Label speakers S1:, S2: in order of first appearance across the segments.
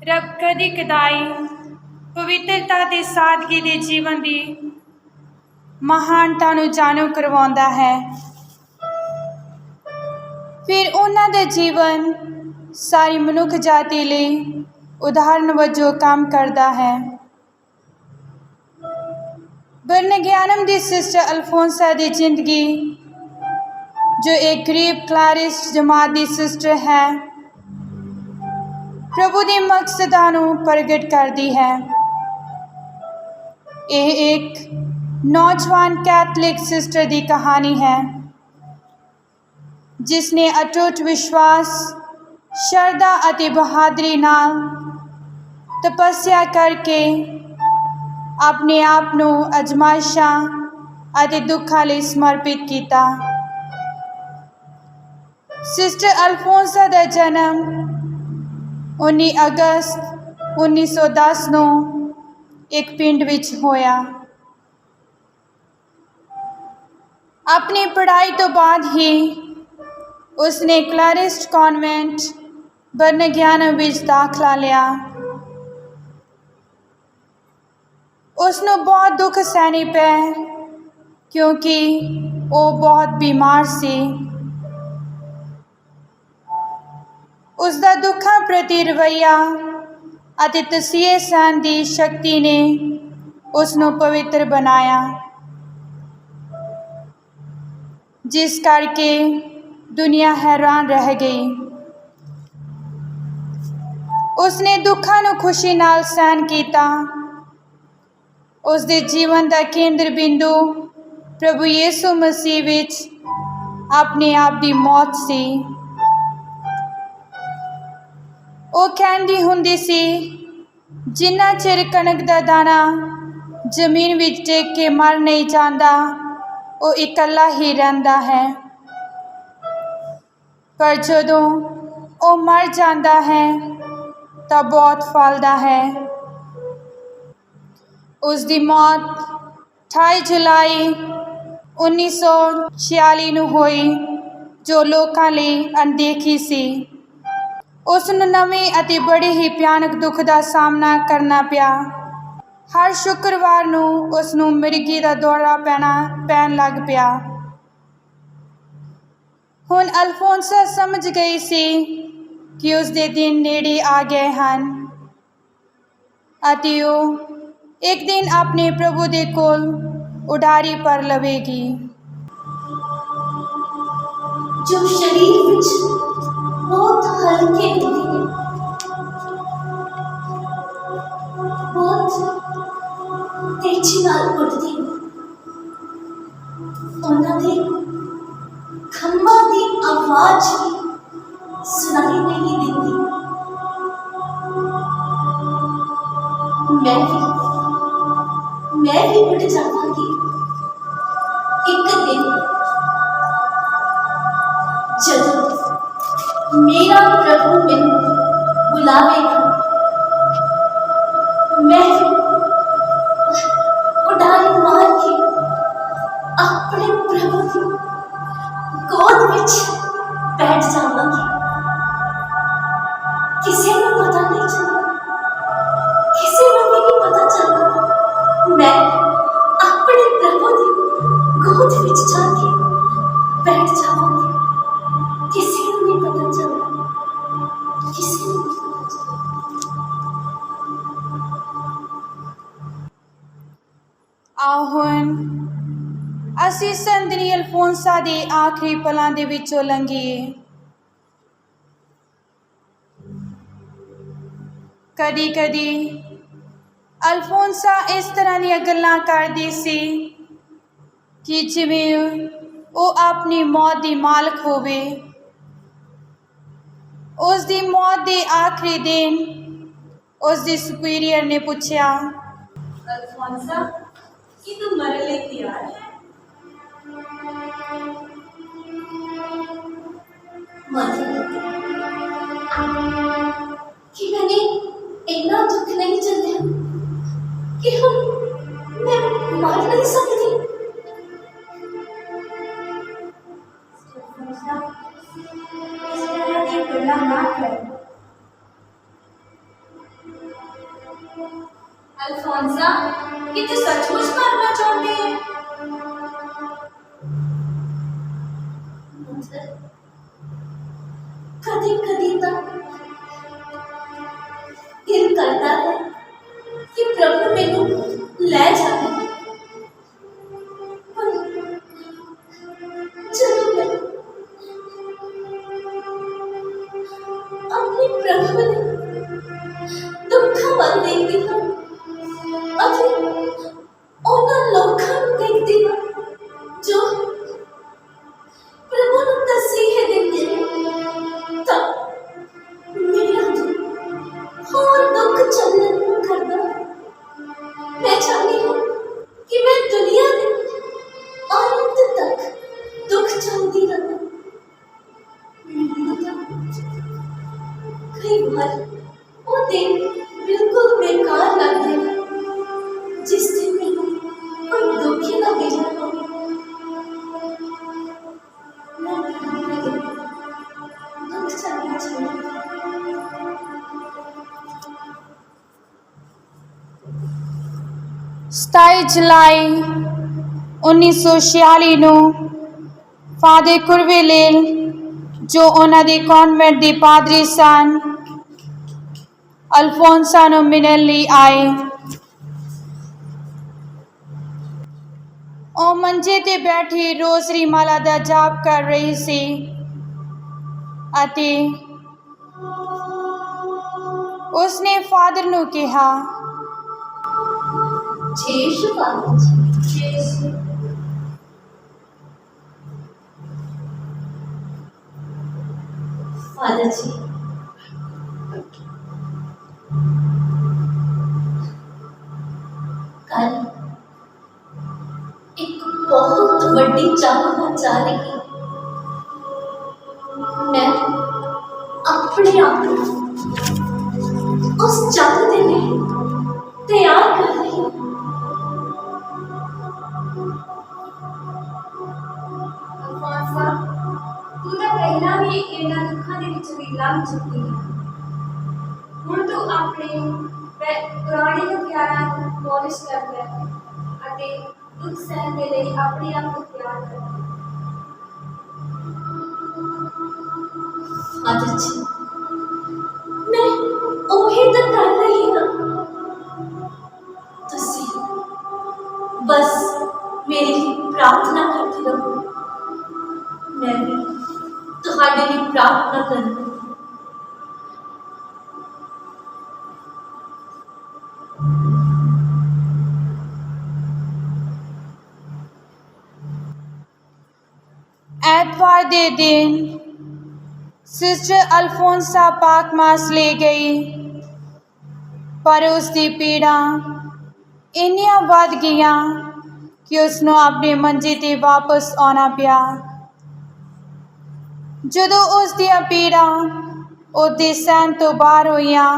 S1: ਰੱਬ ਕਦੀ ਕਦਾਈ ਪਵਿੱਤਰਤਾ ਤੇ ਸਾਦਗੀ ਦੇ ਜੀਵਨ ਦੀ ਮਹਾਨਤਾ ਨੂੰ ਜਾਣੂ ਕਰਵਾਉਂਦਾ ਹੈ। ਫਿਰ ਉਹਨਾਂ ਦਾ ਜੀਵਨ ਸਾਰੀ ਮਨੁੱਖ ਜਾਤੀ ਲਈ ਉਦਾਹਰਨ ਵਜੋਂ ਕੰਮ ਕਰਦਾ ਹੈ। ਬਰਨਗਿਆਨਮ ਦੀ ਸਿਸਟਰ ਅਲਫੋਂਸਾ ਦੀ ਜ਼ਿੰਦਗੀ, ਜੋ ਇੱਕ ਗਰੀਬ ਕਲਾਰਿਸਟ ਜਮਾਤ ਦੀ ਸਿਸਟਰ ਹੈ, ਪ੍ਰਭੂ ਦੇ ਮਕਸਦਾਂ ਨੂੰ ਪ੍ਰਗਟ ਕਰਦੀ ਹੈ। ਇਹ ਇੱਕ ਨੌਜਵਾਨ ਕੈਥੋਲਿਕ ਸਿਸਟਰ ਦੀ ਕਹਾਣੀ ਹੈ ਜਿਸ ਨੇ ਅਟੁੱਟ ਵਿਸ਼ਵਾਸ, ਸ਼ਰਧਾ ਅਤੇ ਬਹਾਦਰੀ ਨਾਲ ਤਪੱਸਿਆ ਕਰਕੇ ਆਪਣੇ ਆਪ ਨੂੰ ਅਜ਼ਮਾਇਸ਼ਾਂ ਅਤੇ ਦੁੱਖਾਂ ਲਈ ਸਮਰਪਿਤ ਕੀਤਾ। ਸਿਸਟਰ ਅਲਫੋਂਸਾ ਦਾ ਜਨਮ 19 ਅਗਸਤ 1910 ਨੂੰ ਇੱਕ ਪਿੰਡ ਵਿੱਚ ਹੋਇਆ। ਆਪਣੀ ਪੜ੍ਹਾਈ ਤੋਂ ਬਾਅਦ ਹੀ ਉਸਨੇ ਕਲਾਰਿਸਟ ਕਨਵੈਂਟ ਬਰਨਗਿਆਨਮ ਵਿੱਚ ਦਾਖਲਾ ਲਿਆ। ਉਸਨੂੰ ਬਹੁਤ ਦੁੱਖ ਸਹਿਣੇ ਪਏ ਕਿਉਂਕਿ ਉਹ ਬਹੁਤ ਬਿਮਾਰ ਸੀ। ਉਸਦਾ ਦੁੱਖਾਂ ਪ੍ਰਤੀ ਰਵੱਈਆ ਅਤੇ ਤਸੀਹੇ ਸਹਿਣ ਦੀ ਸ਼ਕਤੀ ਨੇ ਉਸਨੂੰ ਪਵਿੱਤਰ ਬਣਾਇਆ, ਜਿਸ ਕਰਕੇ ਦੁਨੀਆ ਹੈਰਾਨ ਰਹਿ ਗਈ। ਉਸਨੇ ਦੁੱਖਾਂ ਨੂੰ ਖੁਸ਼ੀ ਨਾਲ ਸਹਿਣ ਕੀਤਾ। ਉਸਦੇ ਜੀਵਨ ਦਾ ਕੇਂਦਰ ਬਿੰਦੂ ਪ੍ਰਭੂ ਯਿਸੂ ਮਸੀਹ ਵਿੱਚ ਆਪਣੇ ਆਪ ਦੀ ਮੌਤ ਸੀ। ਉਹ ਕਹਿੰਦੀ ਹੁੰਦੀ ਸੀ, ਜਿੰਨਾ ਚਿਰ ਕਣਕ ਦਾ ਦਾਣਾ ਜ਼ਮੀਨ ਵਿੱਚ ਡਿੱਗ ਕੇ ਮਰ ਨਹੀਂ ਜਾਂਦਾ, ਉਹ ਇਕੱਲਾ ਹੀ ਰਹਿੰਦਾ ਹੈ, ਪਰ ਜਦੋਂ ਉਹ ਮਰ ਜਾਂਦਾ ਹੈ ਤਾਂ ਬਹੁਤ ਫਲਦਾ ਹੈ। ਉਸ ਦੀ ਮੌਤ 28 ਜੁਲਾਈ 1946 ਨੂੰ ਹੋਈ, ਜੋ ਲੋਕਾਂ ਲਈ ਅਣਦੇਖੀ ਸੀ। ਉਸ ਨੂੰ ਨਵੇਂ ਅਤੇ ਬੜੇ ਹੀ ਭਿਆਨਕ ਦੁੱਖ ਦਾ ਸਾਹਮਣਾ ਕਰਨਾ ਪਿਆ। ਹਰ ਸ਼ੁੱਕਰਵਾਰ ਨੂੰ ਉਸ ਨੂੰ ਮਿਰਗੀ ਦਾ ਦੌਰਾ ਪੈਣ ਲੱਗ ਪਿਆ। ਹੁਣ ਅਲਫੋਂਸਾ ਸਮਝ ਗਈ ਸੀ ਕਿ ਉਸ ਦੇ ਦਿਨ ਨੇੜੇ ਆ ਗਏ ਹਨ ਅਤੇ ਉਹ ਇੱਕ ਦਿਨ ਆਪਣੇ ਪ੍ਰਭੂ ਦੇ ਕੋਲ ਉਡਾਰੀ ਪਰ ਲਵੇਗੀ।
S2: ਜੋ ਸਰੀਰ ਵਿੱਚ ਬਹੁਤ ਹਲਕੇ ਹੁੰਦੇ ਨੇ, ਬਹੁਤ ਤੇਜ਼ੀ ਨਾਲ ਉੱਡਦੇ ਨੇ, ਉਹਨਾਂ ਦੇ ਖੰਭਾਂ ਦੀ ਆਵਾਜ਼ ਵੀ ਸੁਣਾਈ ਨਹੀਂ ਦਿੰਦੀ। ਮੈਂ ਵੀ ਉੱਡ ਜਾਵਾਂਗੀ ਇੱਕ ਦਿਨ, ਜਦੋਂ ਮੇਰਾ ਪ੍ਰਭੂ ਮੈਨੂੰ ਬੁਲਾਵੇਗਾ। ਮੈਂ ਉਡਾਰੀ ਮਾਰ ਕੇ ਆਪਣੇ ਪ੍ਰਭੂ ਦੀ ਗੋਦ ਵਿੱਚ ਬੈਠ ਜਾਵਾਂਗੀ। ਕਿਸੇ ਨੂੰ ਪਤਾ ਨਹੀਂ ਚੱਲਦਾ, ਕਿਸੇ ਨੂੰ ਵੀ ਨਹੀਂ ਪਤਾ ਚੱਲਦਾ। ਮੈਂ ਆਪਣੇ ਪ੍ਰਭੂ ਦੀ ਗੋਦ ਵਿੱਚ ਜਾ ਕੇ ਬੈਠ ਜਾਵਾਂਗੀ। ਕਿਸੇ ਨੂੰ ਨਹੀਂ ਪਤਾ ਚੱਲਦਾ, ਕਿਸੇ ਨੂੰ ਨਹੀਂ ਪਤਾ ਚੱਲਦਾ।
S1: ਆਓ ਹੁਣ ਅਸੀਂ ਸੰਤਨੀ ਅਲਫੋਂਸਾ ਦੇ ਆਖਰੀ ਪਲਾਂ ਦੇ ਵਿੱਚੋਂ ਲੰਘੀਏ। ਕਦੀ ਕਦੀ ਅਲਫੋਂਸਾ ਇਸ ਤਰ੍ਹਾਂ ਦੀਆਂ ਗੱਲਾਂ ਕਰਦੀ ਸੀ ਕਿ ਜਿਵੇਂ ਉਹ ਆਪਣੀ ਮੌਤ ਦੀ ਮਾਲਕ ਹੋਵੇ। ਉਸ ਦੀ ਮੌਤ ਦੇ ਆਖਰੀ ਦਿਨ ਉਸ ਦੀ ਸੁਪੀਰੀਅਰ ਨੇ ਪੁੱਛਿਆ,
S3: ਅਲਫੋਂਸਾ, ਕੀ ਤੂੰ ਮਰਨ ਲਈ ਤਿਆਰ ਹੈ?
S2: कि मैंने इतना दुख नहीं झेला कि हम मैं मर नहीं सकती।
S3: इस तरह की तुलना ना कर। अल्फोंसा, कि तू सचमुच मरना चाहती है?
S2: मतलब कभी कभी तो दिल करता है कि प्रभु मैनू ले जाए, पर जब मैं अपने प्रभु ने दुखा ਵੱਲ देखती हूँ, अभी ਉਹਨਾਂ ਲੋਕਾਂ ਨੂੰ देखती हूँ जो प्रभु ਨੂੰ ਤਸੀਹੇ ਦਿੰਦੇ ਨੇ, ਤਾਂ ਮੇਰਾ ਹੋਰ ਦੁੱਖ ਚੱਲਣ ਨੂੰ ਕਰਦਾ। मैं चाहती हूँ कि मैं दुनिया में अंत तक दुख चलती रहूं। कई बार वो दिन बिल्कुल बेकार लगते हैं जिस दिन मैंने कोई दुख ही ना भेजा हो। मैं दुख चलना चाहिए।
S1: 27 ਜੁਲਾਈ 1946 ਨੂੰ ਫਾਦਰ ਕੁਰਵੇਲੇਲ, ਜੋ ਉਹਨਾਂ ਦੇ ਕਨਵੈਂਟ ਦੇ ਪਾਦਰੀ ਸਨ, ਅਲਫੋਂਸਾ ਨੂੰ ਮਿਲਣ ਲਈ ਆਏ। ਉਹ ਮੰਜੇ ਤੇ ਬੈਠੀ ਰੋਜ਼ਰੀ ਮਾਲਾ ਦਾ ਜਾਪ ਕਰ ਰਹੀ ਸੀ ਅਤੇ ਉਸਨੇ ਫਾਦਰ ਨੂੰ ਕਿਹਾ,
S2: यीशु फादर जी,
S3: यीशु।
S2: फादर जी, कल एक बहुत बड़ी जंग होने जा रही। मैं अपने आप को उस जंग के लिए तैयार कर रही हूँ।
S3: अल्फोंसा, तू तो पहला भी इन्हां दुखां दे विच भी लंघ चुकी है। ਹੁਣ ਤੂੰ ਆਪਣੇ ਪੁਰਾਣੇ ਹਥਿਆਰਾਂ ਨੂੰ ਪੋਲਿਸ਼ ਕਰ ਲੈ ਅਤੇ ਦੁੱਖ ਸਹਿਣ ਦੇ ਲਈ ਆਪਣੇ ਆਪ ਨੂੰ ਤਿਆਰ ਕਰ।
S2: फादर जी, मैं वही तो कर रही हूँ। तुसी बस मेरी प्रार्थना करती रहो, मैं भी तुम्हारे लिए प्रार्थना करूँ।
S1: ਐਤਵਾਰ ਦੇ ਦਿਨ ਸਿਸਟਰ ਅਲਫੋਂਸਾ ਪਾਕ ਮਾਸ ਲੈ ਗਈ, ਪਰ ਉਸ ਦੀ ਪੀੜਾਂ ਇੰਨੀਆਂ ਵੱਧ ਗਈਆਂ ਕਿ ਉਸ ਨੂੰ ਆਪਣੇ ਮੰਜੇ 'ਤੇ ਵਾਪਸ ਆਉਣਾ ਪਿਆ। ਜਦੋਂ ਉਸ ਦੀਆਂ ਪੀੜਾਂ ਉਹਦੇ ਸਹਿਣ ਤੋਂ ਬਾਹਰ ਹੋਈਆਂ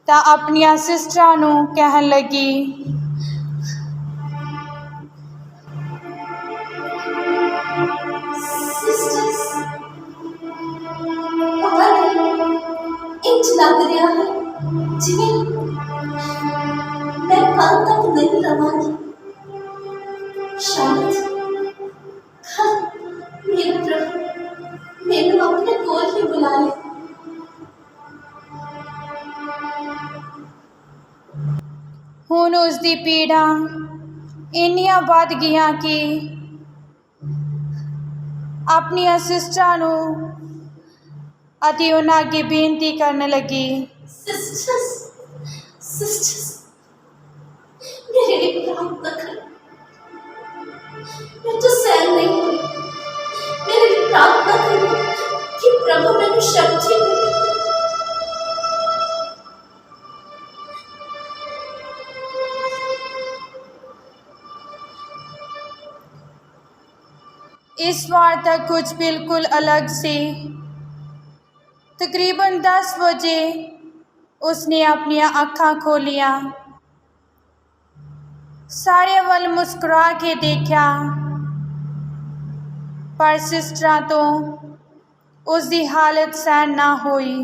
S1: ਤਾਂ ਆਪਣੀਆਂ ਸਿਸਟਰਾਂ ਨੂੰ ਕਹਿਣ ਲੱਗੀ,
S2: सिस्टर्स, पता नहीं इंच लग रहा है जिन्हें मैं कल तक नहीं रवांगी। शायद कल मेरे प्रभु मैंने अपने कोल ही बुला ले।
S1: ਹੁਣ ਉਸ ਦੀ ਪੀੜਾਂ ਇੰਨੀਆਂ ਵੱਧ ਗਈਆਂ ਕਿ ਆਪਣੀਆਂ ਸਿਸਟਰਾਂ ਨੂੰ ਅਤੇ ਉਹਨਾਂ ਅੱਗੇ ਬੇਨਤੀ ਕਰਨ ਲੱਗੀ,
S2: सिस्टर्स, सिस्टर्स, मेरे लिए प्रार्थना करो। मैं तो सहन नहीं हो रही। मेरे लिए प्रार्थना करो कि प्रभु मैंने शक्ति दे।
S1: इस बार तक कुछ बिल्कुल अलग से। तकरीबन 10 बजे उसने अपनी अखां खोलियां, सारे वल मुस्कुरा के देखा, पर सिस्टरां तो उसकी हालत सहन ना हुई।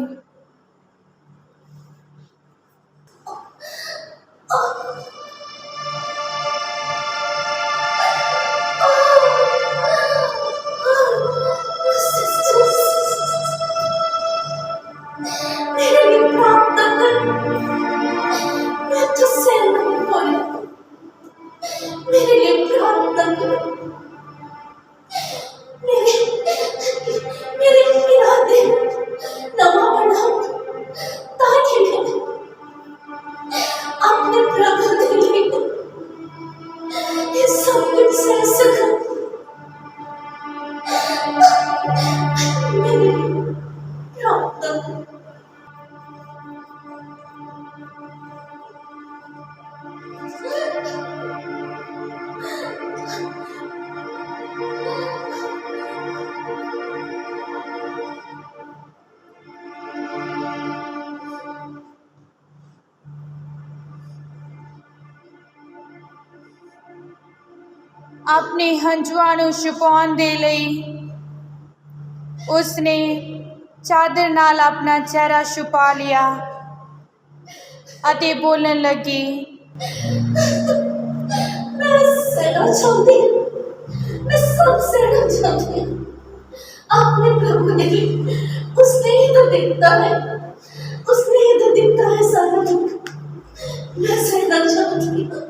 S2: मेरे लिए प्रार्थना कर। मैं तुझसे नहीं बोली, मेरे लिए प्रार्थना कर। मेरे मेरे इरादे नवा बढ़ाओ, ताकि मैं अपने प्रभु के लिए ये सब कुछ सह सकूं। मेरे लिए प्रार्थना कर।
S1: ਆਪਣੇ ਹੰਝੂਆਂ ਨੂੰ ਛੁਪਾਉਣ ਦੇ ਲਈ ਉਸਨੇ ਚਾਦਰ ਨਾਲ ਆਪਣਾ ਚਿਹਰਾ ਛੁਪਾ ਲਿਆ ਅਤੇ ਬੋਲਣ ਲੱਗੀ,
S2: मैं सहना चाहती हूँ, मैं सब सहना चाहती हूँ। अपने प्रभु ने ही, उसने ही तो दिखता है, उसने ही तो दिखता है सारा दुख। मैं सहना चाहती हूँ,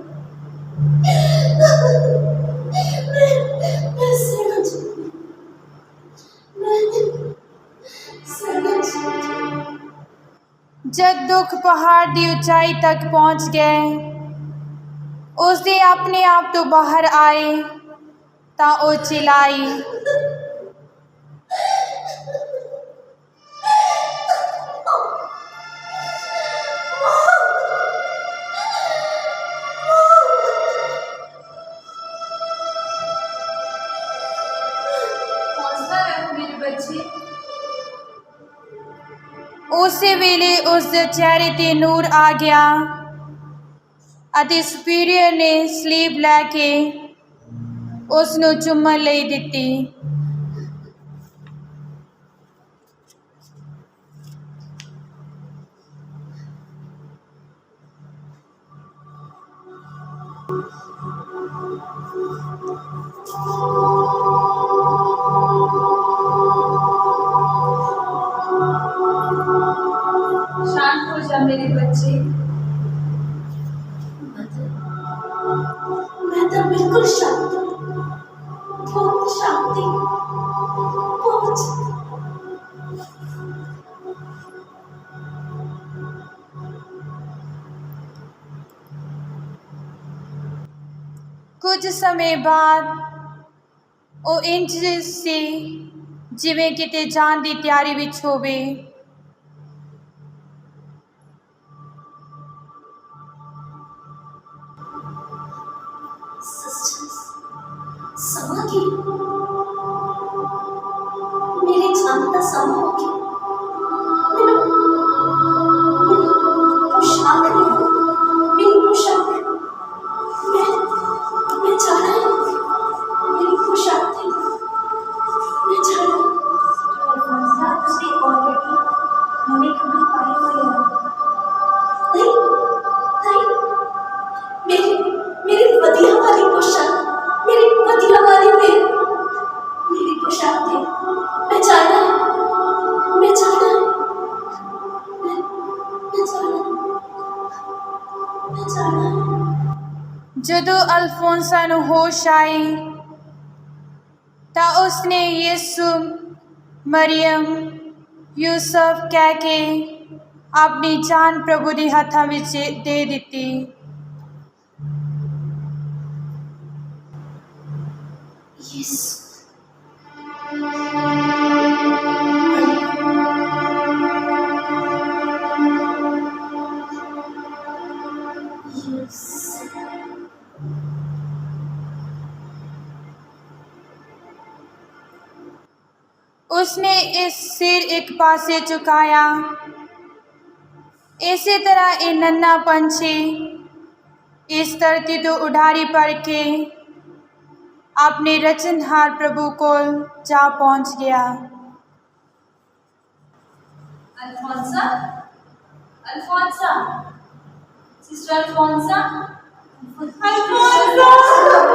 S2: मैं सहना चाहती हूँ, मैं सहना चाहती हूँ।
S1: जब दुख पहाड़ की ऊंचाई तक पहुंच गए, उसके अपने आप तो बाहर आए ਤਾਂ ਉਹ चिल्लाई,
S3: हौसला रख मेरे बच्चे।
S1: ਉਸੇ ਵੇਲੇ ਉਸ ਦੇ ਚਿਹਰੇ ਤੇ ਨੂਰ ਆ ਗਿਆ ਅਤੇ ਸੁਪੀਰੀਅਰ ਨੇ ਸਲੀਪ ਲੈ ਕੇ ਉਸ ਨੂੰ ਚੁੰਮਣ ਲਈ ਦਿੱਤੀ।
S3: शांत हो जा मेरे बच्चे।
S2: मैं तो बिल्कुल शांत हूँ, बहुत शांति, बहुत।
S1: ਕੁਝ ਸਮੇਂ ਬਾਅਦ ਉਹ ਇੰਝ ਸੀ ਜਿਵੇਂ ਕਿਤੇ ਜਾਣ ਦੀ ਤਿਆਰੀ ਵਿੱਚ ਹੋਵੇ।
S2: समा की मेरे जान का समा हो गया। मेरी पोशाक नहीं, मेरी पोशाक, मैं जा रहा हूँ, मेरी पोशाक थी, मैं जा रहा हूँ।
S3: हौसला तुझे ऑलरेडी हमें कभी पाए हुए हैं।
S2: नहीं नहीं, मेरी मेरी वधिया वाली पोशाक, मेरी वधिया वाली मेरी पोशाक थी। मैं जाना है, मैं जाना है, मैं जाना है, मैं जाना है।
S1: ਜਦੋਂ ਅਲਫੋਂਸਾ ਨੂੰ ਹੋਸ਼ ਆਈ ਤਾਂ ਉਸਨੇ ਯਿਸੂ, ਮਰੀਅਮ, ਯੂਸਫ ਕਹਿ ਕੇ ਆਪਣੀ ਜਾਨ ਪ੍ਰਭੂ ਦੇ ਹੱਥਾਂ ਵਿੱਚ ਦੇ ਦਿੱਤੀ।
S2: यीशु,
S1: उसने इस सिर एक पासे झुकाया। इसी तरह ये नन्हा पंछी इस धरती तो उड़ारी पड़ के अपने रचनहार प्रभु को जा पहुंच गया।
S3: अल्फोंसा, अल्फोंसा, सिस्टर अल्फोंसा
S2: अल्फोंसा